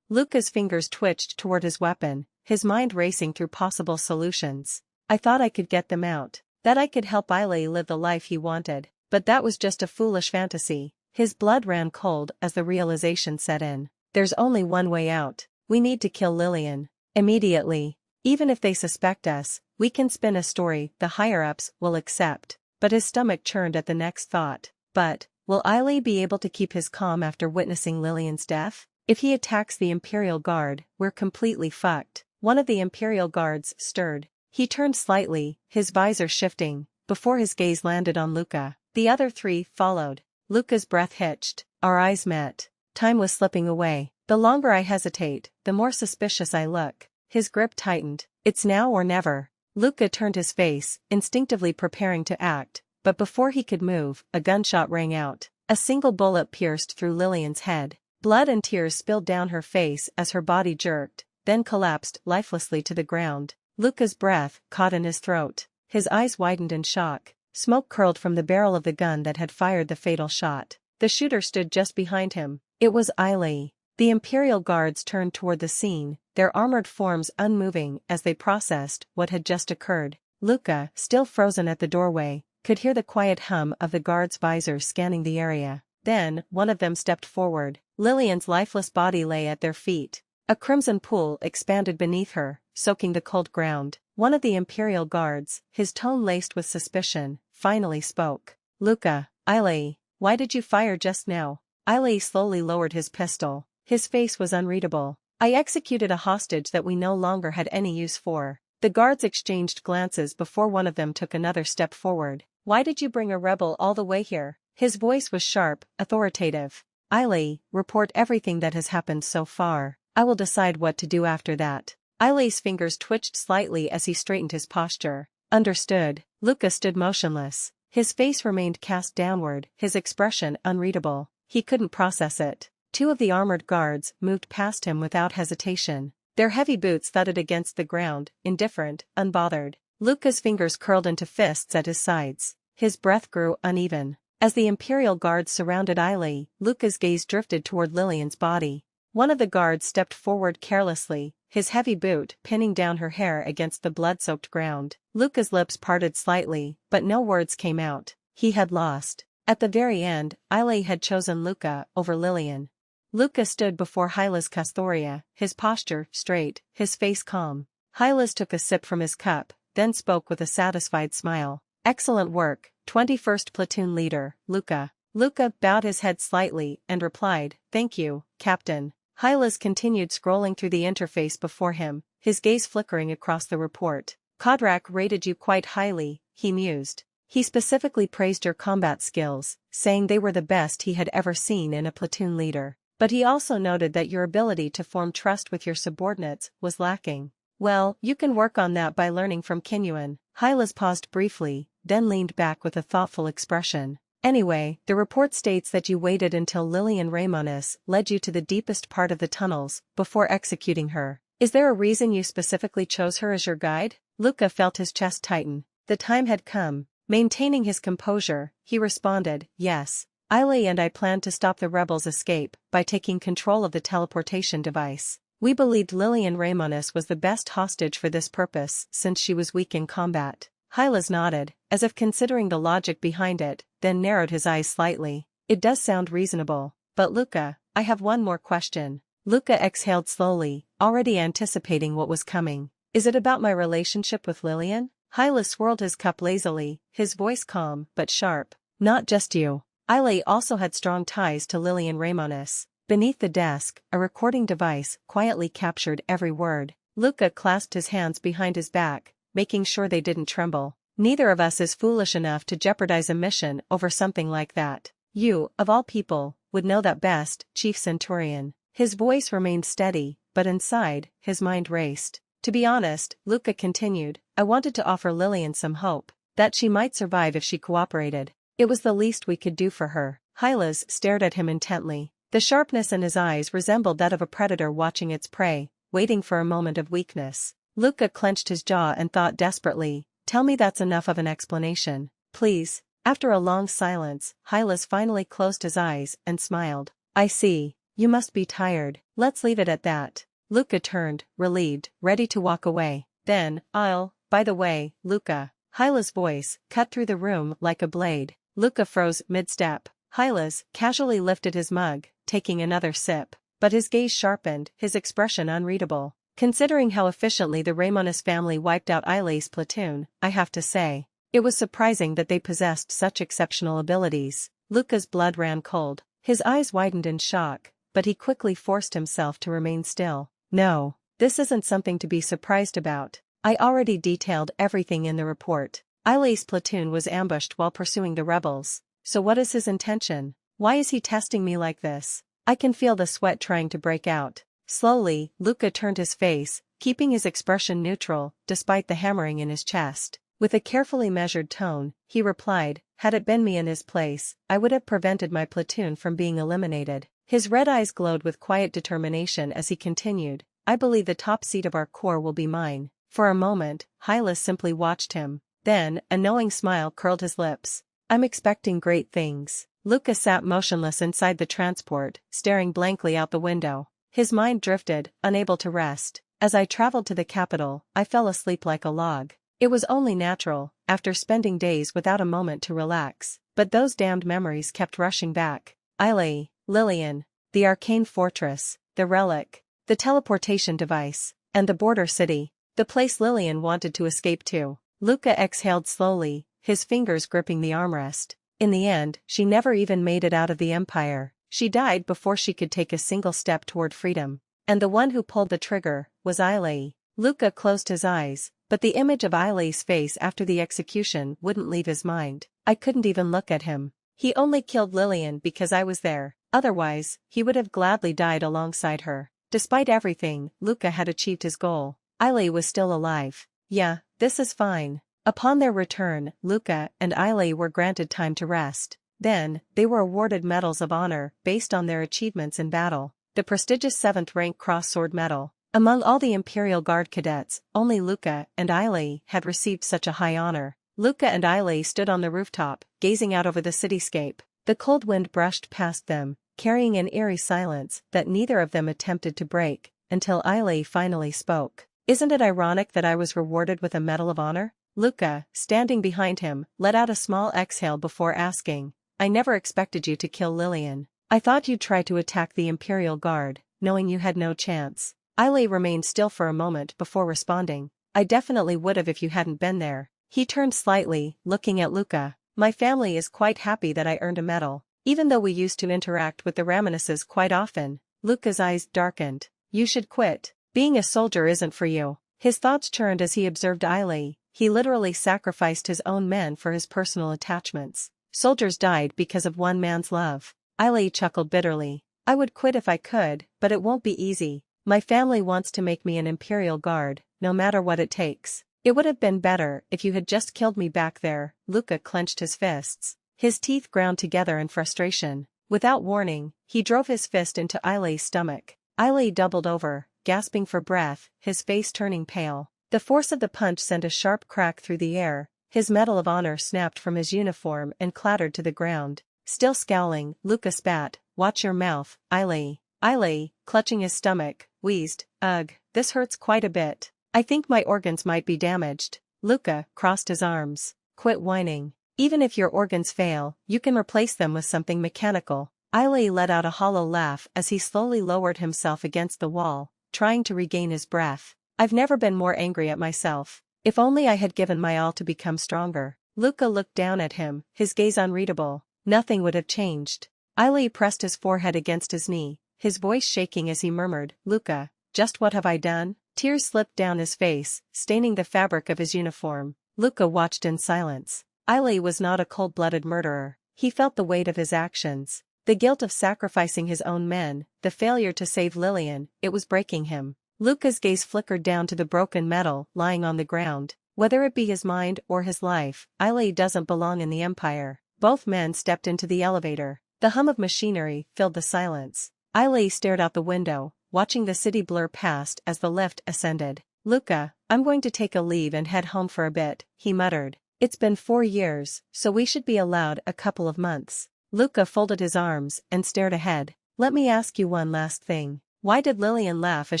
Luka's fingers twitched toward his weapon, his mind racing through possible solutions. I thought I could get them out, that I could help Ailey live the life he wanted, but that was just a foolish fantasy. His blood ran cold as the realization set in. There's only one way out. We need to kill Lillian. Immediately. Even if they suspect us, we can spin a story the higher-ups will accept. But his stomach churned at the next thought. But, will Ailey be able to keep his calm after witnessing Lillian's death? If he attacks the Imperial Guard, we're completely fucked. One of the Imperial Guards stirred. He turned slightly, his visor shifting, before his gaze landed on Luka. The other 3 followed. Luka's breath hitched. Our eyes met. Time was slipping away. The longer I hesitate, the more suspicious I look. His grip tightened. It's now or never. Luka turned his face, instinctively preparing to act, but before he could move, a gunshot rang out. A single bullet pierced through Lillian's head. Blood and tears spilled down her face as her body jerked, then collapsed lifelessly to the ground. Luka's breath caught in his throat. His eyes widened in shock. Smoke curled from the barrel of the gun that had fired the fatal shot. The shooter stood just behind him. It was Ailey. The Imperial Guards turned toward the scene, their armored forms unmoving as they processed what had just occurred. Luka, still frozen at the doorway, could hear the quiet hum of the guards' visors scanning the area. Then, one of them stepped forward. Lillian's lifeless body lay at their feet. A crimson pool expanded beneath her, soaking the cold ground. One of the Imperial Guards, his tone laced with suspicion, finally spoke. Luka, Ailey, why did you fire just now? Ailey slowly lowered his pistol. His face was unreadable. I executed a hostage that we no longer had any use for. The guards exchanged glances before one of them took another step forward. Why did you bring a rebel all the way here? His voice was sharp, authoritative. Ailey, report everything that has happened so far. I will decide what to do after that. Ailey's fingers twitched slightly as he straightened his posture. Understood. Luka stood motionless. His face remained cast downward, his expression unreadable. He couldn't process it. 2 of the armored guards moved past him without hesitation. Their heavy boots thudded against the ground, indifferent, unbothered. Luka's fingers curled into fists at his sides. His breath grew uneven. As the Imperial Guards surrounded Ailey, Luka's gaze drifted toward Lillian's body. One of the guards stepped forward carelessly, his heavy boot pinning down her hair against the blood-soaked ground. Luka's lips parted slightly, but no words came out. He had lost. At the very end, Ailey had chosen Luka over Lillian. Luka stood before Hylas Castoria, his posture straight, his face calm. Hylas took a sip from his cup, then spoke with a satisfied smile. "Excellent work, 21st Platoon Leader, Luka." Luka bowed his head slightly and replied, "Thank you, Captain." Hylas continued scrolling through the interface before him, his gaze flickering across the report. "Kodrak rated you quite highly," he mused. He specifically praised your combat skills, saying they were the best he had ever seen in a platoon leader. But he also noted that your ability to form trust with your subordinates was lacking. "Well, you can work on that by learning from Kinyuan." Hylas paused briefly, then leaned back with a thoughtful expression. "Anyway, the report states that you waited until Lillian Ramonis led you to the deepest part of the tunnels before executing her. Is there a reason you specifically chose her as your guide?" Luka felt his chest tighten. The time had come. Maintaining his composure, he responded, "Yes. Ailey and I planned to stop the rebels' escape by taking control of the teleportation device. We believed Lillian Ramonis was the best hostage for this purpose since she was weak in combat." Hylas nodded, as if considering the logic behind it, then narrowed his eyes slightly. "It does sound reasonable. But Luka, I have one more question." Luka exhaled slowly, already anticipating what was coming. "Is it about my relationship with Lillian?" Hylas swirled his cup lazily, his voice calm but sharp. "Not just you. Ailey also had strong ties to Lillian Ramonis." Beneath the desk, a recording device quietly captured every word. Luka clasped his hands behind his back, making sure they didn't tremble. "Neither of us is foolish enough to jeopardize a mission over something like that. You, of all people, would know that best, Chief Centurion." His voice remained steady, but inside, his mind raced. "To be honest," Luka continued, "I wanted to offer Lillian some hope, that she might survive if she cooperated. It was the least we could do for her." Hylas stared at him intently. The sharpness in his eyes resembled that of a predator watching its prey, waiting for a moment of weakness. Luka clenched his jaw and thought desperately, "Tell me that's enough of an explanation, please." After a long silence, Hylas finally closed his eyes and smiled. "I see. You must be tired. Let's leave it at that." Luka turned, relieved, ready to walk away. Then, by the way, Luka." Hylas' voice cut through the room like a blade. Luka froze mid-step. Hylas casually lifted his mug, taking another sip. But his gaze sharpened, his expression unreadable. "Considering how efficiently the Ramonis family wiped out Ailey's platoon, I have to say, it was surprising that they possessed such exceptional abilities." Luka's blood ran cold. His eyes widened in shock, but he quickly forced himself to remain still. "No, this isn't something to be surprised about. I already detailed everything in the report. Ailey's platoon was ambushed while pursuing the rebels. So what is his intention? Why is he testing me like this?" I can feel the sweat trying to break out. Slowly, Luka turned his face, keeping his expression neutral, despite the hammering in his chest. With a carefully measured tone, he replied, "Had it been me in his place, I would have prevented my platoon from being eliminated." His red eyes glowed with quiet determination as he continued, "I believe the top seat of our corps will be mine." For a moment, Hylas simply watched him. Then, a knowing smile curled his lips. "I'm expecting great things." Luka sat motionless inside the transport, staring blankly out the window. His mind drifted, unable to rest. "As I traveled to the capital, I fell asleep like a log. It was only natural, after spending days without a moment to relax. But those damned memories kept rushing back. Ailey, Lillian, the Arcane Fortress, the relic, the teleportation device, and the border city, the place Lillian wanted to escape to." Luka exhaled slowly, his fingers gripping the armrest. "In the end, she never even made it out of the Empire. She died before she could take a single step toward freedom. And the one who pulled the trigger was Ailey." Luka closed his eyes, but the image of Ailey's face after the execution wouldn't leave his mind. "I couldn't even look at him. He only killed Lillian because I was there. Otherwise, he would have gladly died alongside her." Despite everything, Luka had achieved his goal. Ailey was still alive. "Yeah, this is fine." Upon their return, Luka and Ailey were granted time to rest. Then, they were awarded medals of honor based on their achievements in battle. The prestigious 7th rank Cross-Sword Medal. Among all the Imperial Guard cadets, only Luka and Ailey had received such a high honor. Luka and Ailey stood on the rooftop, gazing out over the cityscape. The cold wind brushed past them, carrying an eerie silence that neither of them attempted to break, until Ailey finally spoke. "Isn't it ironic that I was rewarded with a Medal of Honor?" Luka, standing behind him, let out a small exhale before asking, I never expected you to kill Lillian. I thought you'd try to attack the Imperial Guard, knowing you had no chance. Ailey remained still for a moment before responding. I definitely would've if you hadn't been there. He turned slightly, looking at Luka. My family is quite happy that I earned a medal, even though we used to interact with the Ramesses quite often. Luka's eyes darkened. You should quit. Being a soldier isn't for you. His thoughts churned as he observed Ailey. He literally sacrificed his own men for his personal attachments. Soldiers died because of one man's love. Ailey chuckled bitterly. I would quit if I could, but it won't be easy. My family wants to make me an Imperial Guard, no matter what it takes. It would have been better if you had just killed me back there. Luka clenched his fists. His teeth ground together in frustration. Without warning, he drove his fist into Ailey's stomach. Ailey doubled over, gasping for breath, his face turning pale. The force of the punch sent a sharp crack through the air. His Medal of Honor snapped from his uniform and clattered to the ground. Still scowling, Luka spat. Watch your mouth, Ailey. Ailey, clutching his stomach, wheezed. Ugh, this hurts quite a bit. I think my organs might be damaged. Luka crossed his arms. Quit whining. Even if your organs fail, you can replace them with something mechanical. Ailey let out a hollow laugh as he slowly lowered himself against the wall, trying to regain his breath. I've never been more angry at myself. If only I had given my all to become stronger. Luka looked down at him, his gaze unreadable. Nothing would have changed. Ailey pressed his forehead against his knee, his voice shaking as he murmured, Luka, just what have I done? Tears slipped down his face, staining the fabric of his uniform. Luka watched in silence. Ailey was not a cold-blooded murderer. He felt the weight of his actions. The guilt of sacrificing his own men, the failure to save Lillian, it was breaking him. Luka's gaze flickered down to the broken metal lying on the ground. Whether it be his mind or his life, Ailey doesn't belong in the Empire. Both men stepped into the elevator. The hum of machinery filled the silence. Ailey stared out the window, watching the city blur past as the lift ascended. Luka, I'm going to take a leave and head home for a bit, he muttered. It's been 4 years, so we should be allowed a couple of months. Luka folded his arms and stared ahead. Let me ask you one last thing. Why did Lillian laugh as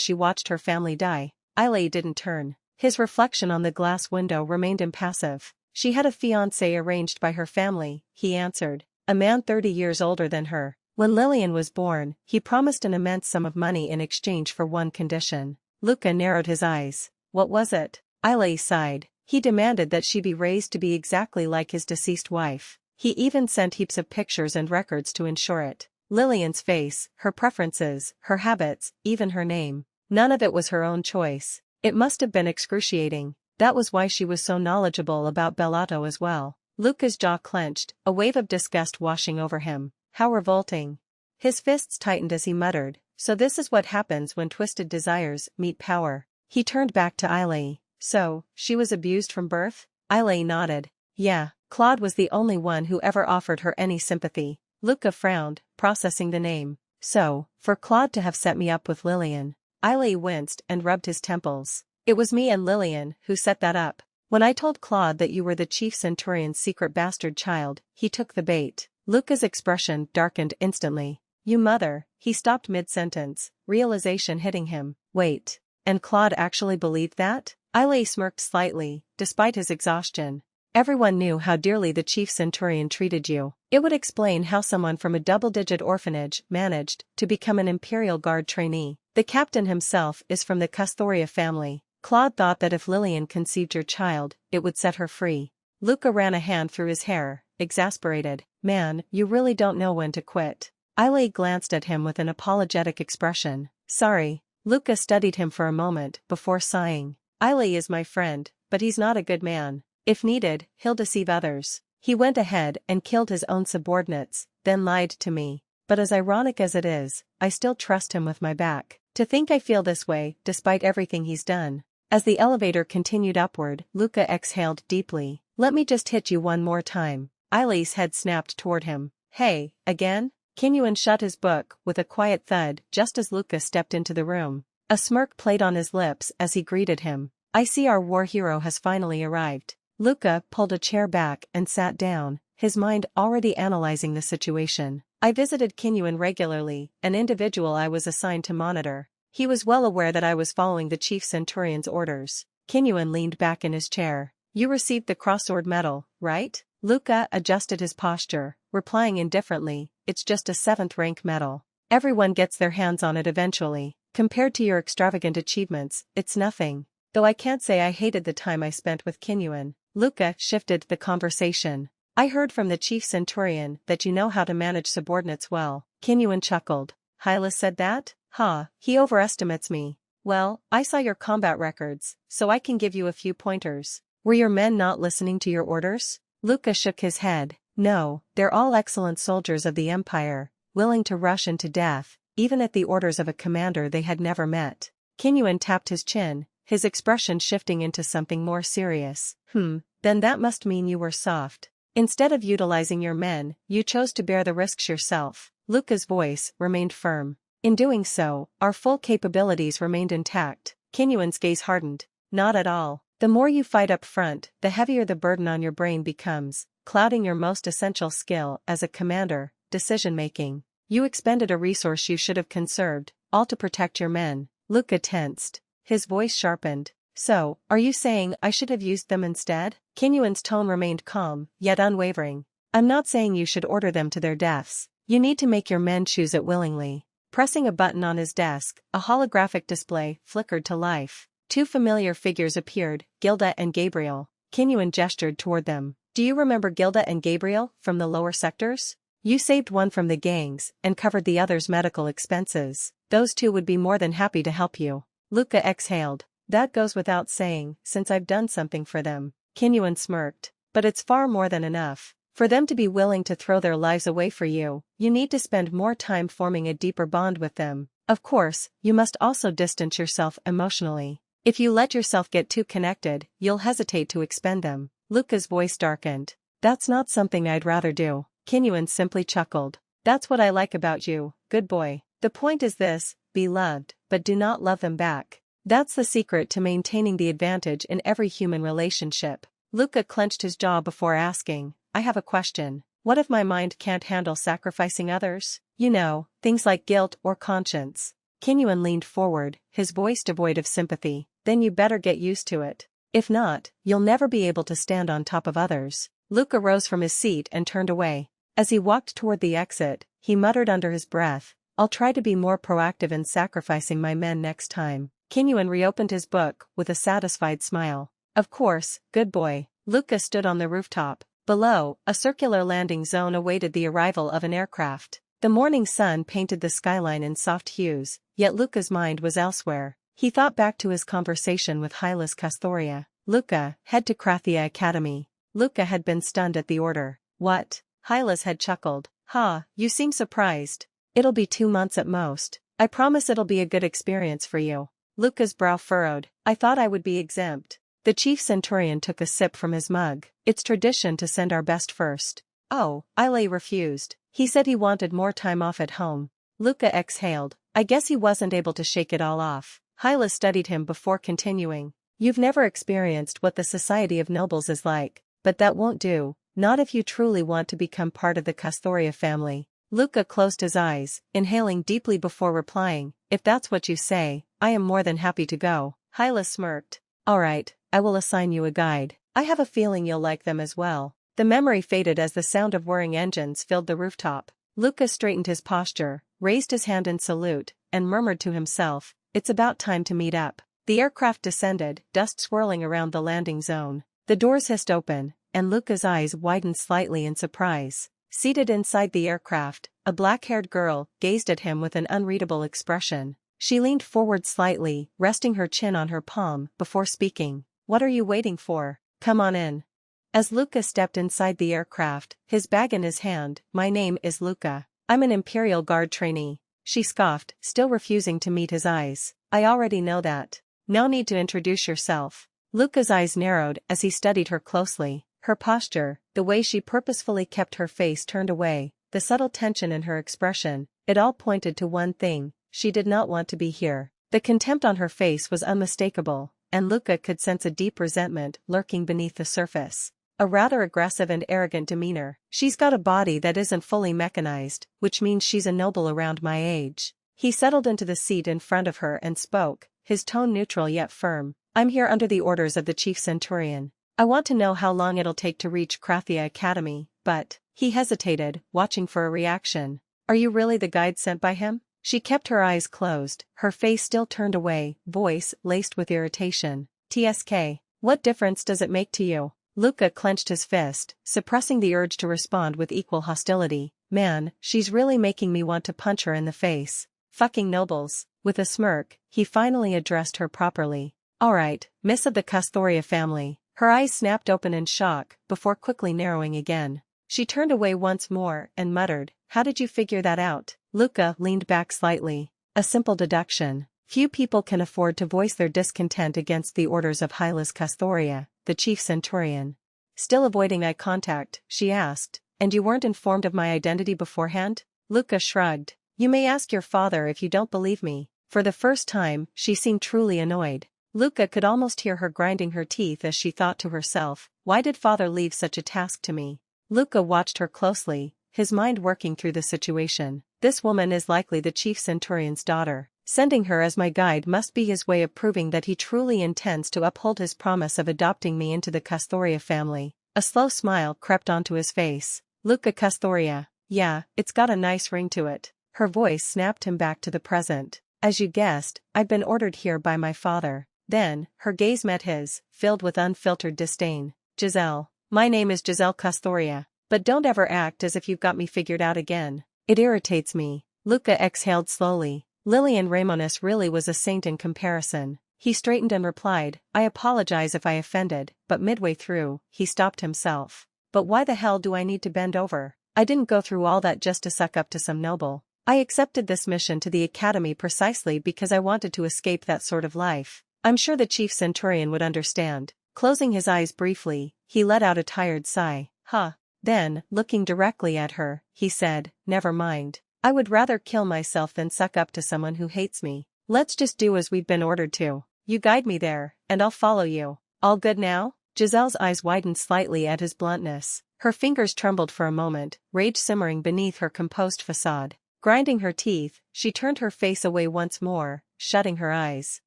she watched her family die? Ailey didn't turn. His reflection on the glass window remained impassive. She had a fiancé arranged by her family, he answered. A man 30 years older than her. When Lillian was born, he promised an immense sum of money in exchange for one condition. Luka narrowed his eyes. What was it? Ailey sighed. He demanded that she be raised to be exactly like his deceased wife. He even sent heaps of pictures and records to ensure it. Lillian's face, her preferences, her habits, even her name. None of it was her own choice. It must have been excruciating. That was why she was so knowledgeable about Bellato as well. Luka's jaw clenched, a wave of disgust washing over him. How revolting. His fists tightened as he muttered, so this is what happens when twisted desires meet power. He turned back to Ailey. So, she was abused from birth? Ailey nodded. Yeah, Claude was the only one who ever offered her any sympathy. Luka frowned, processing the name. So, for Claude to have set me up with Lillian. Ailey winced and rubbed his temples. It was me and Lillian who set that up. When I told Claude that you were the chief centurion's secret bastard child, he took the bait. Luka's expression darkened instantly. You mother, he stopped mid-sentence, realization hitting him. Wait. And Claude actually believed that? Ailey smirked slightly, despite his exhaustion. Everyone knew how dearly the chief centurion treated you. It would explain how someone from a double-digit orphanage managed to become an Imperial Guard trainee. The captain himself is from the Custoria family. Claude thought that if Lillian conceived your child, it would set her free. Luka ran a hand through his hair, exasperated. Man, you really don't know when to quit. Ailey glanced at him with an apologetic expression. Sorry. Luka studied him for a moment before sighing. Ailey is my friend, but he's not a good man. If needed, he'll deceive others. He went ahead and killed his own subordinates, then lied to me. But as ironic as it is, I still trust him with my back. To think I feel this way, despite everything he's done. As the elevator continued upward, Luka exhaled deeply. Let me just hit you one more time. Ailey's head snapped toward him. Hey, again? Kinyuan shut his book with a quiet thud just as Luka stepped into the room. A smirk played on his lips as he greeted him. I see our war hero has finally arrived. Luka pulled a chair back and sat down, his mind already analyzing the situation. I visited Kinyuan regularly, an individual I was assigned to monitor. He was well aware that I was following the chief centurion's orders. Kinyuan leaned back in his chair. You received the crossword medal, right? Luka adjusted his posture, replying indifferently, "It's just a 7th rank medal. Everyone gets their hands on it eventually. Compared to your extravagant achievements, it's nothing. Though I can't say I hated the time I spent with Kinyuan." Luka shifted the conversation. "I heard from the chief centurion that you know how to manage subordinates well." Kinyuan chuckled. "Hylas said that? Ha, he overestimates me. Well, I saw your combat records, so I can give you a few pointers. Were your men not listening to your orders?" Luka shook his head. "No, they're all excellent soldiers of the Empire, willing to rush into death, even at the orders of a commander they had never met." Kinyuan tapped his chin, his expression shifting into something more serious. Then that must mean you were soft. Instead of utilizing your men, you chose to bear the risks yourself." Luka's voice remained firm. "In doing so, our full capabilities remained intact." Kinyuan's gaze hardened. "Not at all. The more you fight up front, the heavier the burden on your brain becomes, clouding your most essential skill as a commander, decision-making. You expended a resource you should have conserved, all to protect your men." Luka tensed. His voice sharpened. "So, are you saying I should have used them instead?" Kinyuan's tone remained calm, yet unwavering. "I'm not saying you should order them to their deaths. You need to make your men choose it willingly." Pressing a button on his desk, a holographic display flickered to life. 2 familiar figures appeared, Gilda and Gabriel. Kinyuan gestured toward them. "Do you remember Gilda and Gabriel from the lower sectors? You saved one from the gangs and covered the other's medical expenses. Those 2 would be more than happy to help you." Luka exhaled. "That goes without saying, since I've done something for them." Kinyuan smirked. "But it's far more than enough. For them to be willing to throw their lives away for you, you need to spend more time forming a deeper bond with them. Of course, you must also distance yourself emotionally. If you let yourself get too connected, you'll hesitate to expend them." Luka's voice darkened. "That's not something I'd rather do." Kinyuan simply chuckled. "That's what I like about you, good boy. The point is this: be loved, but do not love them back. That's the secret to maintaining the advantage in every human relationship." Luka clenched his jaw before asking, "I have a question. What if my mind can't handle sacrificing others? You know, things like guilt or conscience." Kinyuan leaned forward, his voice devoid of sympathy. "Then you better get used to it. If not, you'll never be able to stand on top of others." Luka rose from his seat and turned away. As he walked toward the exit, he muttered under his breath, "I'll try to be more proactive in sacrificing my men next time." Kinyuan reopened his book with a satisfied smile. "Of course, good boy." Luka stood on the rooftop. Below, a circular landing zone awaited the arrival of an aircraft. The morning sun painted the skyline in soft hues, yet Luka's mind was elsewhere. He thought back to his conversation with Hylas Castoria. "Luka, head to Krathia Academy." Luka had been stunned at the order. "What?" Hylas had chuckled. "Ha, you seem surprised. It'll be 2 months at most. I promise it'll be a good experience for you." Luka's brow furrowed. "I thought I would be exempt." The chief centurion took a sip from his mug. "It's tradition to send our best first." "Oh," Ile refused. "He said he wanted more time off at home." Luka exhaled. "I guess he wasn't able to shake it all off." Hylas studied him before continuing. "You've never experienced what the society of nobles is like, but that won't do, not if you truly want to become part of the Castoria family." Luka closed his eyes, inhaling deeply before replying, "If that's what you say, I am more than happy to go." Hylas smirked. "All right, I will assign you a guide. I have a feeling you'll like them as well." The memory faded as the sound of whirring engines filled the rooftop. Luka straightened his posture, raised his hand in salute, and murmured to himself, "It's about time to meet up." The aircraft descended, dust swirling around the landing zone. The doors hissed open, and Luka's eyes widened slightly in surprise. Seated inside the aircraft, a black-haired girl gazed at him with an unreadable expression. She leaned forward slightly, resting her chin on her palm, before speaking. "What are you waiting for? Come on in." As Luka stepped inside the aircraft, his bag in his hand, "My name is Luka. I'm an Imperial Guard trainee." She scoffed, still refusing to meet his eyes. "I already know that. No need to introduce yourself." Luka's eyes narrowed as he studied her closely. Her posture, the way she purposefully kept her face turned away, the subtle tension in her expression, it all pointed to one thing: she did not want to be here. The contempt on her face was unmistakable, and Luka could sense a deep resentment lurking beneath the surface. A rather aggressive and arrogant demeanor. "She's got a body that isn't fully mechanized, which means she's a noble around my age." He settled into the seat in front of her and spoke, his tone neutral yet firm. "I'm here under the orders of the chief centurion. I want to know how long it'll take to reach Krathia Academy, but He hesitated, watching for a reaction. Are you really the guide sent by him? She kept her eyes closed, her face still turned away, voice laced with irritation. TSK. What difference does it make to you? Luka clenched his fist, suppressing the urge to respond with equal hostility. Man, she's really making me want to punch her in the face. Fucking nobles. With a smirk, he finally addressed her properly. Alright, Miss of the Custoria family. Her eyes snapped open in shock, before quickly narrowing again. She turned away once more, and muttered, How did you figure that out? Luka leaned back slightly. A simple deduction. Few people can afford to voice their discontent against the orders of Hylas Custoria, the chief centurion. Still avoiding eye contact, she asked, And you weren't informed of my identity beforehand? Luka shrugged. You may ask your father if you don't believe me. For the first time, she seemed truly annoyed. Luka could almost hear her grinding her teeth as she thought to herself, Why did father leave such a task to me? Luka watched her closely, his mind working through the situation. This woman is likely the chief centurion's daughter. Sending her as my guide must be his way of proving that he truly intends to uphold his promise of adopting me into the Custoria family. A slow smile crept onto his face. Luka Custoria. Yeah, it's got a nice ring to it. Her voice snapped him back to the present. As you guessed, I've been ordered here by my father. Then, her gaze met his, filled with unfiltered disdain. Giselle. My name is Giselle Custoria. But don't ever act as if you've got me figured out again. It irritates me. Luka exhaled slowly. Lillian Ramonis really was a saint in comparison. He straightened and replied, I apologize if I offended, but midway through, he stopped himself. But why the hell do I need to bend over? I didn't go through all that just to suck up to some noble. I accepted this mission to the academy precisely because I wanted to escape that sort of life. I'm sure the chief centurion would understand. Closing his eyes briefly, he let out a tired sigh. Huh. Then, looking directly at her, he said, Never mind. I would rather kill myself than suck up to someone who hates me. Let's just do as we've been ordered to. You guide me there, and I'll follow you. All good now? Giselle's eyes widened slightly at his bluntness. Her fingers trembled for a moment, rage simmering beneath her composed facade. Grinding her teeth, she turned her face away once more, shutting her eyes.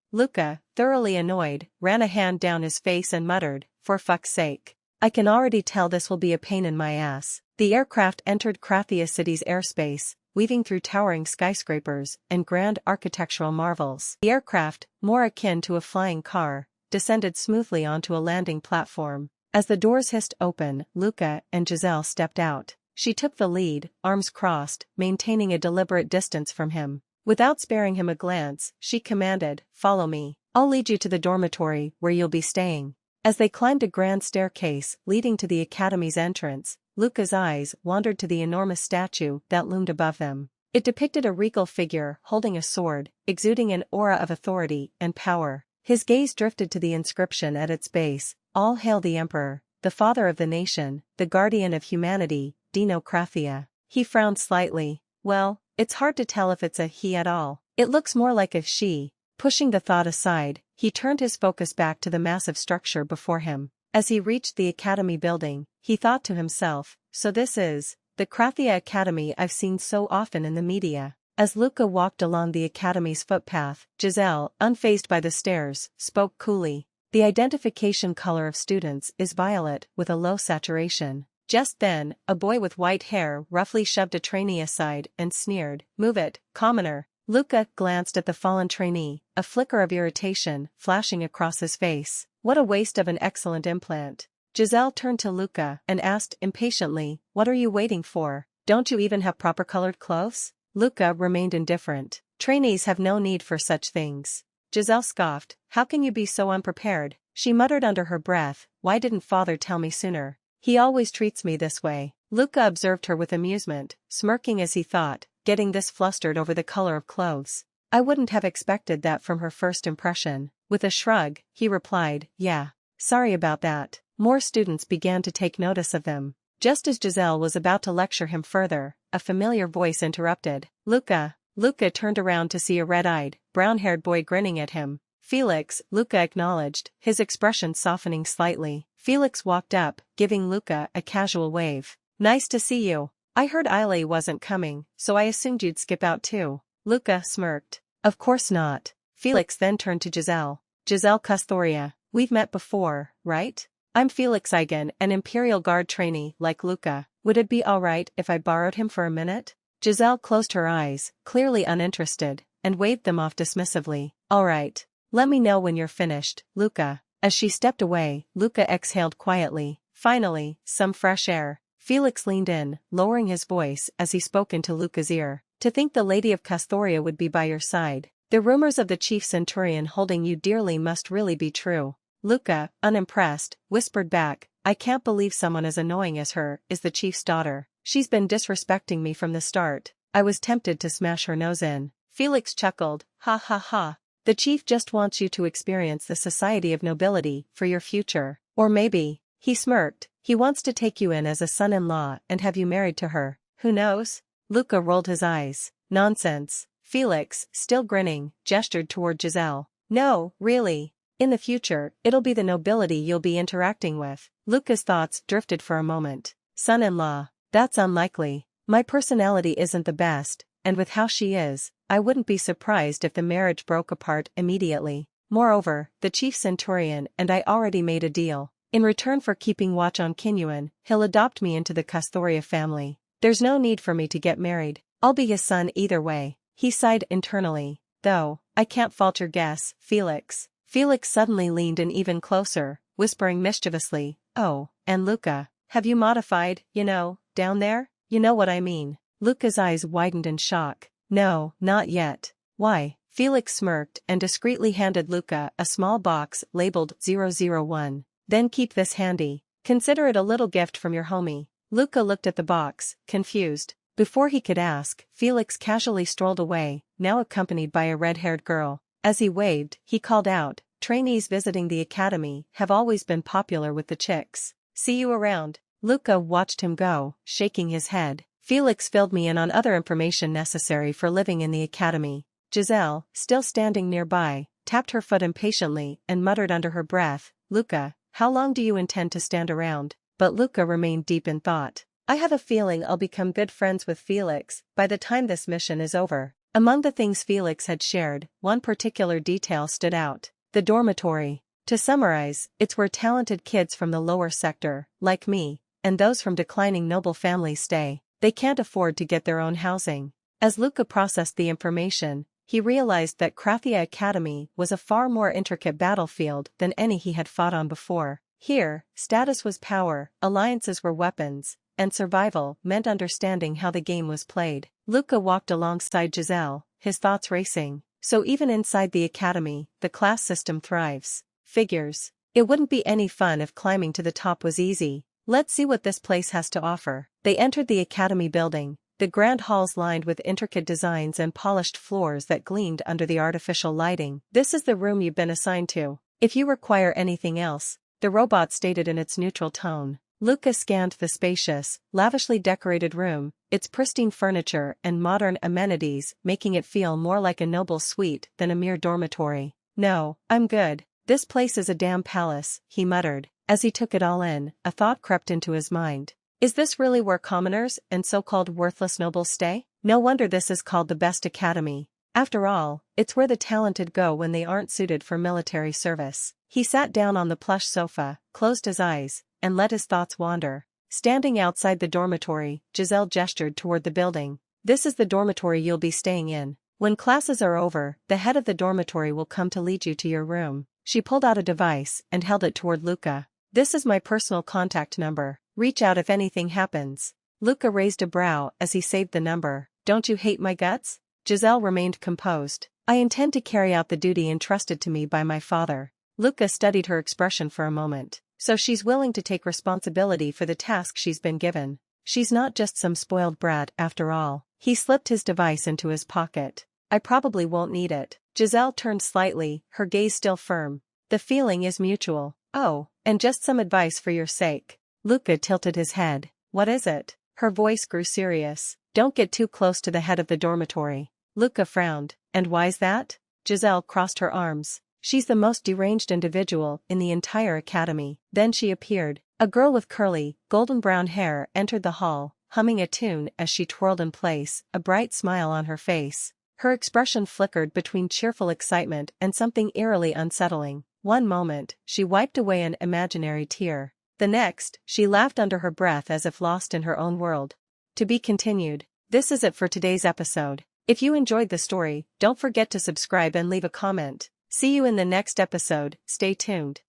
Luka, thoroughly annoyed, ran a hand down his face and muttered, For fuck's sake. I can already tell this will be a pain in my ass. The aircraft entered Krathia City's airspace, weaving through towering skyscrapers and grand architectural marvels. The aircraft, more akin to a flying car, descended smoothly onto a landing platform. As the doors hissed open, Luka and Giselle stepped out. She took the lead, arms crossed, maintaining a deliberate distance from him. Without sparing him a glance, she commanded, Follow me. I'll lead you to the dormitory where you'll be staying. As they climbed a grand staircase leading to the academy's entrance, Luka's eyes wandered to the enormous statue that loomed above them. It depicted a regal figure holding a sword, exuding an aura of authority and power. His gaze drifted to the inscription at its base, All hail the Emperor, the father of the nation, the guardian of humanity, Dino Krathia. He frowned slightly. Well, it's hard to tell if it's a he at all. It looks more like a she. Pushing the thought aside, he turned his focus back to the massive structure before him. As he reached the academy building, he thought to himself, So this is the Krathia Academy I've seen so often in the media. As Luka walked along the academy's footpath, Giselle, unfazed by the stares, spoke coolly. The identification color of students is violet with a low saturation. Just then, a boy with white hair roughly shoved a trainee aside and sneered, Move it, commoner. Luka glanced at the fallen trainee, a flicker of irritation flashing across his face. What a waste of an excellent implant. Giselle turned to Luka and asked impatiently, What are you waiting for? Don't you even have proper colored clothes? Luka remained indifferent. Trainees have no need for such things. Giselle scoffed, How can you be so unprepared? She muttered under her breath, Why didn't father tell me sooner? He always treats me this way. Luka observed her with amusement, smirking as he thought, getting this flustered over the color of clothes. I wouldn't have expected that from her first impression. With a shrug, he replied, Yeah. Sorry about that. More students began to take notice of them. Just as Giselle was about to lecture him further, a familiar voice interrupted. Luka. Luka turned around to see a red-eyed, brown-haired boy grinning at him. Felix, Luka acknowledged, his expression softening slightly. Felix walked up, giving Luka a casual wave. Nice to see you. I heard Eiley wasn't coming, so I assumed you'd skip out too. Luka smirked. Of course not. Felix then turned to Giselle. Giselle Custoria, we've met before, right? I'm Felix Eigen, an Imperial Guard trainee like Luka. Would it be alright if I borrowed him for a minute? Giselle closed her eyes, clearly uninterested, and waved them off dismissively. Alright. Let me know when you're finished, Luka. As she stepped away, Luka exhaled quietly. Finally, some fresh air. Felix leaned in, lowering his voice as he spoke into Luka's ear. To think the Lady of Castoria would be by your side. The rumors of the chief centurion holding you dearly must really be true. Luka, unimpressed, whispered back, I can't believe someone as annoying as her is the chief's daughter. She's been disrespecting me from the start. I was tempted to smash her nose in. Felix chuckled, ha ha ha. The chief just wants you to experience the society of nobility for your future. Or maybe, he smirked, he wants to take you in as a son-in-law and have you married to her. Who knows? Luka rolled his eyes. Nonsense. Felix, still grinning, gestured toward Giselle. No, really. In the future, it'll be the nobility you'll be interacting with. Luka's thoughts drifted for a moment. Son-in-law. That's unlikely. My personality isn't the best, and with how she is, I wouldn't be surprised if the marriage broke apart immediately. Moreover, the chief centurion and I already made a deal. In return for keeping watch on Kinyuan, he'll adopt me into the Castoria family. There's no need for me to get married. I'll be his son either way. He sighed internally. Though, I can't fault your guess, Felix. Felix suddenly leaned in even closer, whispering mischievously, oh, and Luka, have you modified, down there? You know what I mean. Luka's eyes widened in shock. No, not yet. Why? Felix smirked and discreetly handed Luka a small box labeled 001. Then keep this handy. Consider it a little gift from your homie. Luka looked at the box, confused. Before he could ask, Felix casually strolled away, now accompanied by a red-haired girl. As he waved, he called out, trainees visiting the academy have always been popular with the chicks. See you around. Luka watched him go, shaking his head. Felix filled me in on other information necessary for living in the academy. Giselle, still standing nearby, tapped her foot impatiently and muttered under her breath, Luka, how long do you intend to stand around? But Luka remained deep in thought. I have a feeling I'll become good friends with Felix by the time this mission is over. Among the things Felix had shared, one particular detail stood out. The dormitory. To summarize, it's where talented kids from the lower sector, like me, and those from declining noble families stay. They can't afford to get their own housing. As Luka processed the information, he realized that Krathia Academy was a far more intricate battlefield than any he had fought on before. Here, status was power, alliances were weapons, and survival meant understanding how the game was played. Luka walked alongside Giselle, his thoughts racing. So even inside the academy, the class system thrives. Figures. It wouldn't be any fun if climbing to the top was easy. Let's see what this place has to offer. They entered the academy building, the grand halls lined with intricate designs and polished floors that gleamed under the artificial lighting. This is the room you've been assigned to. If you require anything else, the robot stated in its neutral tone. Luka scanned the spacious, lavishly decorated room, its pristine furniture and modern amenities making it feel more like a noble suite than a mere dormitory. No, I'm good. This place is a damn palace, he muttered. As he took it all in, a thought crept into his mind. Is this really where commoners and so-called worthless nobles stay? No wonder this is called the best academy. After all, it's where the talented go when they aren't suited for military service. He sat down on the plush sofa, closed his eyes, and let his thoughts wander. Standing outside the dormitory, Giselle gestured toward the building. This is the dormitory you'll be staying in. When classes are over, the head of the dormitory will come to lead you to your room. She pulled out a device and held it toward Luka. This is my personal contact number. Reach out if anything happens. Luka raised a brow as he saved the number. Don't you hate my guts? Giselle remained composed. I intend to carry out the duty entrusted to me by my father. Luka studied her expression for a moment. So she's willing to take responsibility for the task she's been given. She's not just some spoiled brat after all. He slipped his device into his pocket. I probably won't need it. Giselle turned slightly, her gaze still firm. The feeling is mutual. Oh, and just some advice for your sake. Luka tilted his head. What is it? Her voice grew serious. Don't get too close to the head of the dormitory. Luka frowned. And why's that? Giselle crossed her arms. She's the most deranged individual in the entire academy. Then she appeared. A girl with curly, golden brown hair entered the hall, humming a tune as she twirled in place, a bright smile on her face. Her expression flickered between cheerful excitement and something eerily unsettling. One moment, she wiped away an imaginary tear. The next, she laughed under her breath as if lost in her own world. To be continued. This is it for today's episode. If you enjoyed the story, don't forget to subscribe and leave a comment. See you in the next episode, stay tuned.